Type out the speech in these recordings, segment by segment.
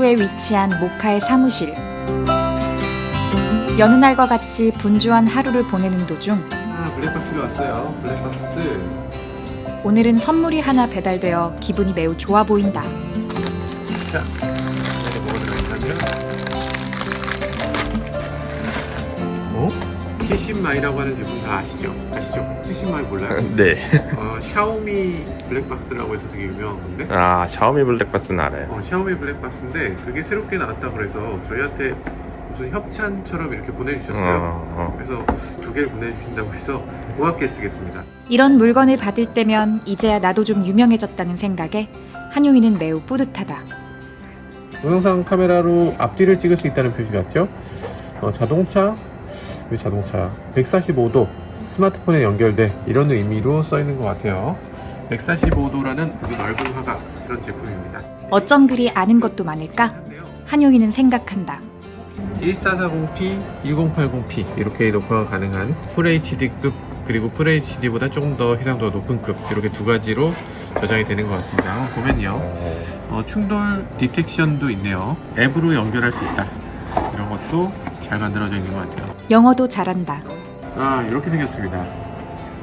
입구에 위치한 모카의 사무실. 여느 날과 같이 분주한 하루를 보내는 도중 블랙박스가 왔어요. 블랙박스. 오늘은 선물이 하나 배달되어 기분이 매우 좋아 보인다. 자, 여기 뭐가 들어있냐면 CC마이라고 하는 제품 다 아시죠? CC마이 몰라요? 네. 샤오미 블랙박스라고 해서 되게 유명한 건데 아, 샤오미 블랙박스는 알아요. 샤오미 블랙박스인데 그게 새롭게 나왔다 그래서 저희한테 무슨 협찬처럼 이렇게 보내주셨어요. 그래서 2개를 보내주신다고 해서 고맙게 쓰겠습니다. 이런 물건을 받을 때면 이제야 나도 좀 유명해졌다는 생각에 한용이는 매우 뿌듯하다. 동영상 카메라로 앞뒤를 찍을 수 있다는 표시 같죠? 자동차? 왜 자동차? 145도 스마트폰에 연결돼 이런 의미로 써있는 것 같아요. 145도라는 아주 넓은 화각 그런 제품입니다. 어쩜 그리 아는 것도 많을까? 한용이는 생각한다. 1440p, 1080p 이렇게 녹화가 가능한 FHD급 그리고 FHD보다 조금 더 해상도가 높은 급 이렇게 두 가지로 저장이 되는 것 같습니다. 보면요 충돌 디텍션도 있네요. 앱으로 연결할 수 있다. 이런 것도 잘 만들어져 있는 것 같아요. 영어도 잘한다. 이렇게 생겼습니다.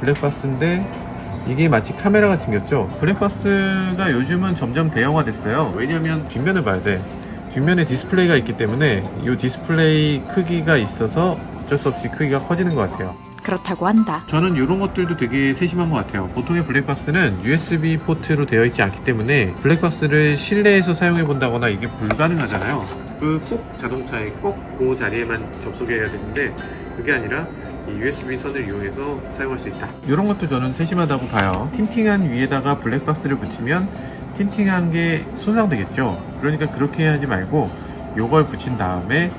블랙박스인데 이게 마치 카메라가 생겼죠. 블랙박스가 요즘은 점점 대형화 됐어요. 왜냐면 뒷면을 봐야 돼. 뒷면에 디스플레이가 있기 때문에 이 디스플레이 크기가 있어서 어쩔 수 없이 크기가 커지는 것 같아요. 그렇다고 한다. 저는 이런 것들도 되게 세심한 것 같아요. 보통의 블랙박스는 USB 포트로 되어 있지 않기 때문에 블랙박스를 실내에서 사용해 본다거나 이게 불가능하잖아요. 꼭 자동차에 꼭 그 자리에만 접속해야 되는데 그게 아니라 이 USB 선을 이용해서 사용할 수 있다. 이런 것도 저는 세심하다고 봐요. 틴팅한 위에다가 블랙박스를 붙이면 틴팅한 게 손상되겠죠. 그러니까 그렇게 하지 말고 요걸 붙인 다음에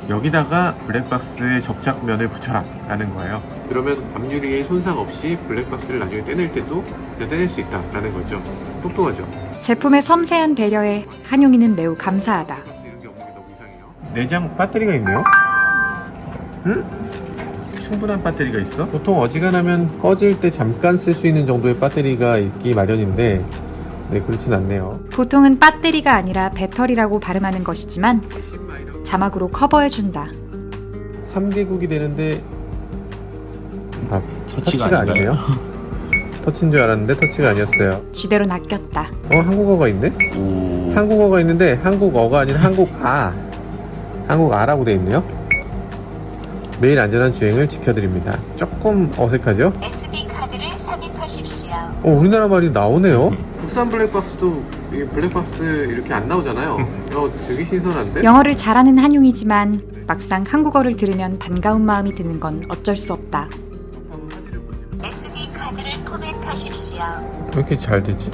여기다가 블랙박스의 접착면을 붙여라 라는 거예요. 그러면 앞유리에 손상 없이 블랙박스를 나중에 떼낼 때도 그냥 떼낼 수 있다 라는 거죠. 똑똑하죠. 제품의 섬세한 배려에 한용이는 매우 감사하다. 이런 게 없는 게 너무 이상해요. 내장 배터리가 있네요. 응? 충분한 배터리가 있어. 보통 어지간하면 꺼질 때 잠깐 쓸 수 있는 정도의 배터리가 있기 마련인데 네, 그렇진 않네요. 보통은 배터리가 아니라 배터리라고 발음하는 것이지만 자막으로 커버해준다. 3개국이 되는데 터치가 아니네요. 터치인 줄 알았는데 터치가 아니었어요. 지대로 낚였다. 한국어가 있네? 한국어가 있는데 한국어가 아니라 한국아라고 돼 있네요. 매일 안전한 주행을 지켜드립니다. 조금 어색하죠? SD카드를 삽입하십시오. 우리나라 말이 나오네요. 국산 블랙박스도 블랙박스 이렇게 안 나오잖아요. 되게 신선한데? 영어를 잘하는 한용이지만 막상 한국어를 들으면 반가운 마음이 드는 건 어쩔 수 없다. SD카드를 포맷하십시오. 왜 이렇게 잘 되지?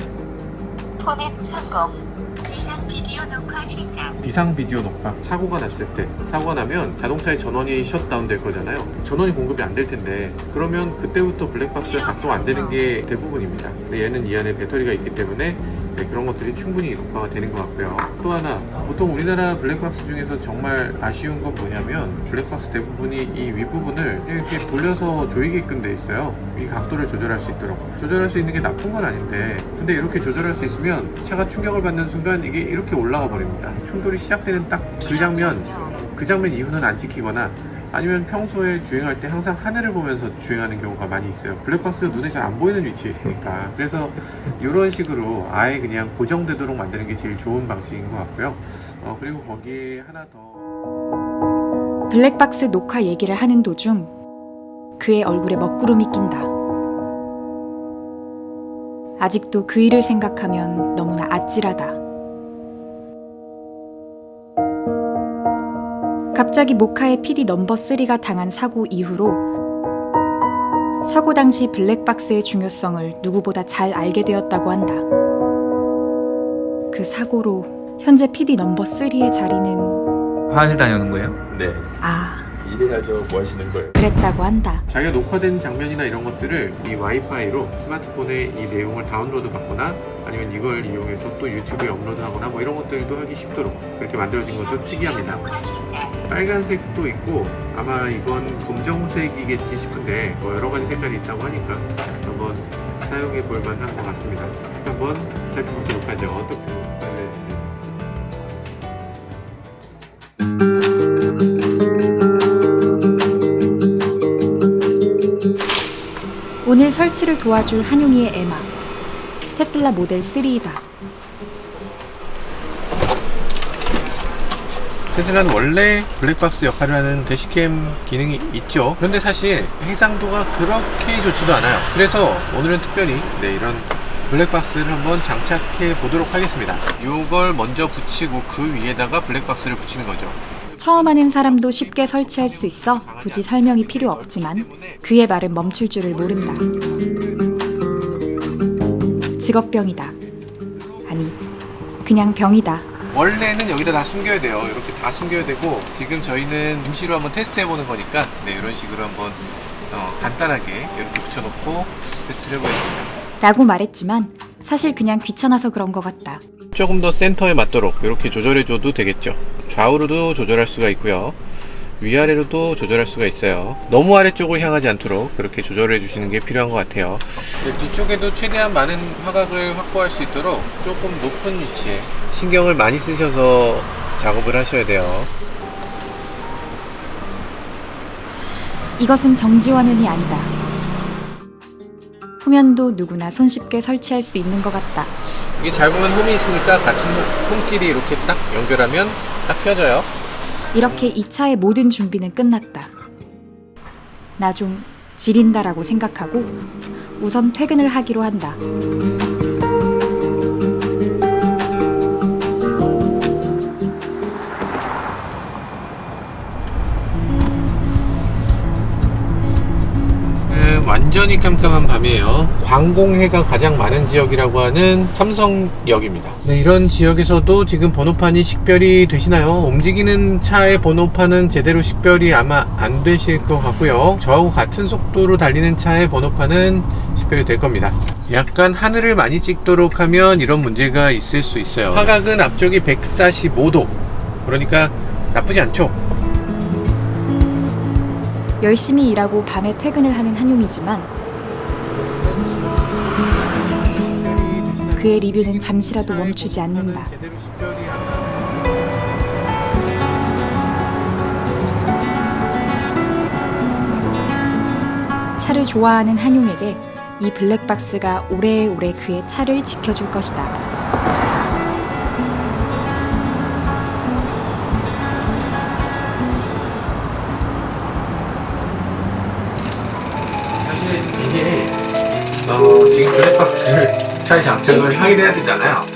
포맷 성공. 비상 비디오 녹화 시작. 비상 비디오 녹화. 사고가 났을 때 사고가 나면 자동차의 전원이 셧다운 될 거잖아요. 전원이 공급이 안 될 텐데 그러면 그때부터 블랙박스가 작동 안 되는 게 대부분입니다. 근데 얘는 이 안에 배터리가 있기 때문에 그런 것들이 충분히 녹화가 되는 것 같고요. 또 하나, 보통 우리나라 블랙박스 중에서 정말 아쉬운 건 뭐냐면 블랙박스 대부분이 이 윗부분을 이렇게 돌려서 조이게끔 돼 있어요. 이 각도를 조절할 수 있도록. 조절할 수 있는 게 나쁜 건 아닌데 근데 이렇게 조절할 수 있으면 차가 충격을 받는 순간 이게 이렇게 올라가 버립니다. 충돌이 시작되는 딱 그 장면 이후는 안 찍히거나 아니면 평소에 주행할 때 항상 하늘을 보면서 주행하는 경우가 많이 있어요. 블랙박스가 눈에 잘 안 보이는 위치에 있으니까. 그래서 이런 식으로 아예 그냥 고정되도록 만드는 게 제일 좋은 방식인 것 같고요. 그리고 거기에 하나 더. 블랙박스 녹화 얘기를 하는 도중 그의 얼굴에 먹구름이 낀다. 아직도 그 일을 생각하면 너무나 아찔하다. 갑자기 모카의 PD 넘버 3가 당한 사고 이후로 사고 당시 블랙박스의 중요성을 누구보다 잘 알게 되었다고 한다. 그 사고로 현재 PD 넘버 3의 자리는 화실 다녀오는 거예요? 네. 이래야죠. 뭐 하시는 거예요? 그랬다고 한다. 자기가 녹화된 장면이나 이런 것들을 이 와이파이로 스마트폰에 이 내용을 다운로드 받거나 아니면 이걸 이용해서 또 유튜브에 업로드하거나 뭐 이런 것들도 하기 쉽도록 그렇게 만들어진 것도 특이합니다. 빨간색도 있고 아마 이건 검정색이겠지 싶은데 여러 가지 색깔이 있다고 하니까 한번 사용해 볼 만한 것 같습니다. 한번 살펴보도록 하죠. 오늘 설치를 도와줄 한용이의 에마. 테슬라 모델 3이다. 테슬라는 원래 블랙박스 역할을 하는 대시캠 기능이 있죠. 그런데 사실 해상도가 그렇게 좋지도 않아요. 그래서 오늘은 특별히 이런 블랙박스를 한번 장착해 보도록 하겠습니다. 이걸 먼저 붙이고 그 위에다가 블랙박스를 붙이는 거죠. 처음 하는 사람도 쉽게 설치할 수 있어 굳이 설명이 필요 없지만 그의 말은 멈출 줄을 모른다. 직업병이다. 아니, 그냥 병이다. 원래는 여기다 다 숨겨야 돼요. 이렇게 다 숨겨야 되고, 지금 저희는 임시로 한번 테스트 해보는 거니까 이런 식으로 한번 간단하게 이렇게 붙여놓고 테스트를 해보겠습니다. 라고 말했지만 사실 그냥 귀찮아서 그런 것 같다. 조금 더 센터에 맞도록 이렇게 조절해줘도 되겠죠. 좌우로도 조절할 수가 있고요, 위아래로도 조절할 수가 있어요. 너무 아래쪽을 향하지 않도록 그렇게 조절해 주시는 게 필요한 것 같아요. 뒤쪽에도 최대한 많은 화각을 확보할 수 있도록 조금 높은 위치에 신경을 많이 쓰셔서 작업을 하셔야 돼요. 이것은 정지 화면이 아니다. 후면도 누구나 손쉽게 설치할 수 있는 것 같다. 이게 잘 보면 홈이 있으니까 같은 홈끼리 이렇게 딱 연결하면 딱 펴져요. 이렇게 이 차의 모든 준비는 끝났다. 나 좀 지린다라고 생각하고 우선 퇴근을 하기로 한다. 완전히 깜깜한 밤이에요. 광공해가 가장 많은 지역이라고 하는 삼성역입니다. 이런 지역에서도 지금 번호판이 식별이 되시나요? 움직이는 차의 번호판은 제대로 식별이 아마 안 되실 것 같고요. 저하고 같은 속도로 달리는 차의 번호판은 식별이 될 겁니다. 약간 하늘을 많이 찍도록 하면 이런 문제가 있을 수 있어요. 화각은 앞쪽이 145도, 그러니까 나쁘지 않죠. 열심히 일하고 밤에 퇴근을 하는 한용이지만 그의 리뷰는 잠시라도 멈추지 않는다. 차를 좋아하는 한용에게 이 블랙박스가 오래오래 그의 차를 지켜줄 것이다. 사실 이게 지금 블랙박스를 차에 장착을 하게 돼야 되잖아요.